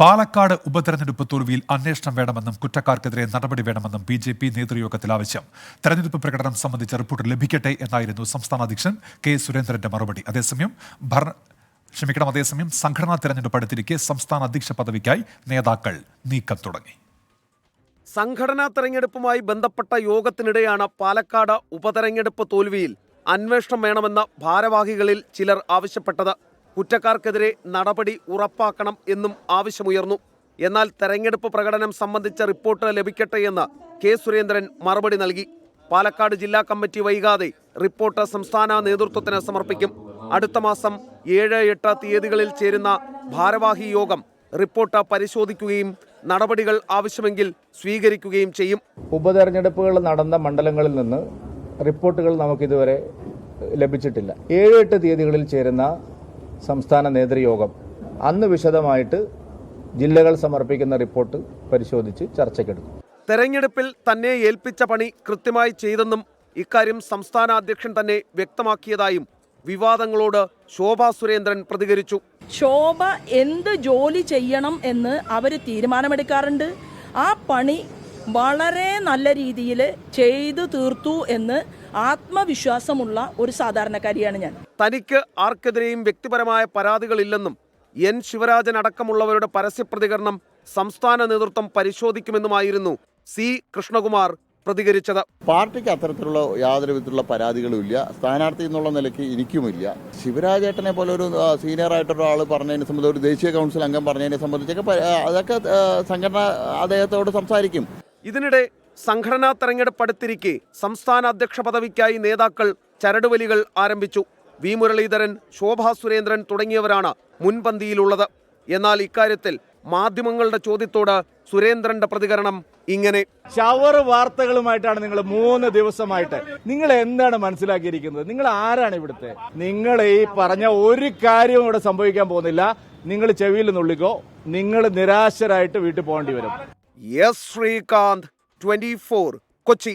പാലക്കാട് ഉപതെരഞ്ഞെടുപ്പ് തോൽവിയിൽ അന്വേഷണം വേണമെന്നും കുറ്റക്കാർക്കെതിരെ നടപടി വേണമെന്നും BJP നേതൃയോഗത്തിൽ ആവശ്യം. തെരഞ്ഞെടുപ്പ് പ്രകടനം സംബന്ധിച്ച റിപ്പോർട്ട് ലഭിക്കട്ടെ എന്നായിരുന്നു സംസ്ഥാന അധ്യക്ഷൻ കെ സുരേന്ദ്രന്റെ മറുപടി. അതേസമയം സംഘടനാ തെരഞ്ഞെടുപ്പ് അടുത്തിരിക്കെ സംസ്ഥാന അധ്യക്ഷ പദവിക്കായി നേതാക്കൾ നീക്കം തുടങ്ങി. സംഘടനാ തെരഞ്ഞെടുപ്പുമായി ബന്ധപ്പെട്ട യോഗത്തിനിടെയാണ് പാലക്കാട് ഉപതെരഞ്ഞെടുപ്പ് തോൽവിയിൽ അന്വേഷണം വേണമെന്ന് ഭാരവാഹികളിൽ ചിലർ ആവശ്യപ്പെട്ടത്. കുറ്റക്കാർക്കെതിരെ നടപടി ഉറപ്പാക്കണം എന്നും ആവശ്യമുയർന്നു. എന്നാൽ തെരഞ്ഞെടുപ്പ് പ്രകടനം സംബന്ധിച്ച റിപ്പോർട്ട് ലഭിക്കട്ടെ എന്ന് കെ സുരേന്ദ്രൻ മറുപടി നൽകി. പാലക്കാട് ജില്ലാ കമ്മിറ്റി വൈകാതെ റിപ്പോർട്ട് സംസ്ഥാന നേതൃത്വത്തിന് സമർപ്പിക്കും. അടുത്ത മാസം 7-8 തീയതികളിൽ ചേരുന്ന ഭാരവാഹി യോഗം റിപ്പോർട്ട് പരിശോധിക്കുകയും നടപടികൾ ആവശ്യമെങ്കിൽ സ്വീകരിക്കുകയും ചെയ്യും. ഉപതെരഞ്ഞെടുപ്പുകൾ നടന്ന മണ്ഡലങ്ങളിൽ നിന്ന് റിപ്പോർട്ടുകൾ നമുക്കിതുവരെ ലഭിച്ചിട്ടില്ല. 7-8 തീയതികളിൽ ചേരുന്ന സംസ്ഥാന നേതൃയോഗം അന്ന് വിശദമായിട്ട് ജില്ലകൾ സമർപ്പിക്കുന്ന റിപ്പോർട്ട് പരിശോധിച്ച് ചർച്ചയ്ക്കെടുക്കും. തെരഞ്ഞെടുപ്പിൽ തന്നെ ഏൽപ്പിച്ച പണി കൃത്യമായി ചെയ്തെന്നും ഇക്കാര്യം സംസ്ഥാന അധ്യക്ഷൻ തന്നെ വ്യക്തമാക്കിയതായും വിവാദങ്ങളോട് ശോഭാ സുരേന്ദ്രൻ പ്രതികരിച്ചു. ശോഭ എന്ത് ജോലി ചെയ്യണം എന്ന് അവർ തീരുമാനമെടുക്കാറുണ്ട്. ആ പണി വളരെ നല്ല രീതിയിൽ ചെയ്തു തീർത്തു എന്ന് ആത്മവിശ്വാസമുള്ള ഒരു സാധാരണക്കാരിയാണ് ഞാൻ. തനിക്ക് ആർക്കെതിരെയും വ്യക്തിപരമായ പരാതികളില്ലെന്നും എൻ ശിവരാജൻ അടക്കമുള്ളവരുടെ പരസ്യപ്രതികരണം സംസ്ഥാന നേതൃത്വം പരിശോധിക്കുമെന്നുമായിരുന്നു സി കൃഷ്ണകുമാർ പ്രതികരിച്ചത്. പാർട്ടിക്ക് അത്തരത്തിലുള്ള യാതൊരു വിധത്തിലുള്ള പരാതികളും ഇല്ല. സ്ഥാനാർത്ഥി എന്നുള്ള നിലയ്ക്ക് എനിക്കുമില്ല. ശിവരാജേട്ടനെ പോലെ ഒരു സീനിയർ ആയിട്ടൊരാൾ പറഞ്ഞതിനെ സംബന്ധിച്ച്, ഒരു ദേശീയ കൗൺസിൽ അംഗം പറഞ്ഞതിനെ സംബന്ധിച്ചൊക്കെ അതൊക്കെ സംഘടന അദ്ദേഹത്തോട് സംസാരിക്കും. ഇതിനിടെ സംഘടനാ തെരഞ്ഞെടുപ്പ് അടുത്തിരിക്കെ സംസ്ഥാന അധ്യക്ഷ പദവിക്കായി നേതാക്കൾ ചരടുവലികൾ ആരംഭിച്ചു. വി മുരളീധരൻ, ശോഭാ സുരേന്ദ്രൻ തുടങ്ങിയവരാണ് മുൻപന്തിയിലുള്ളത്. എന്നാൽ ഇക്കാര്യത്തിൽ മാധ്യമങ്ങളുടെ ചോദ്യത്തോട് സുരേന്ദ്രന്റെ പ്രതികരണം ഇങ്ങനെ: ഷവർ വാർത്തകളുമായിട്ടാണ് നിങ്ങൾ 3 ദിവസമായിട്ട്. നിങ്ങൾ എന്താണ് മനസ്സിലാക്കിയിരിക്കുന്നത്? നിങ്ങൾ ആരാണ് ഇവിടുത്തെ? നിങ്ങൾ ഈ പറഞ്ഞ ഒരു കാര്യവും ഇവിടെ സംഭവിക്കാൻ പോകുന്നില്ല. നിങ്ങൾ ചെവിയിൽ നുള്ളിക്കോ. നിങ്ങൾ നിരാശരായിട്ട് വീട്ടിൽ പോകേണ്ടി വരും. ശ്രീകാന്ത്, 24, കൊച്ചി.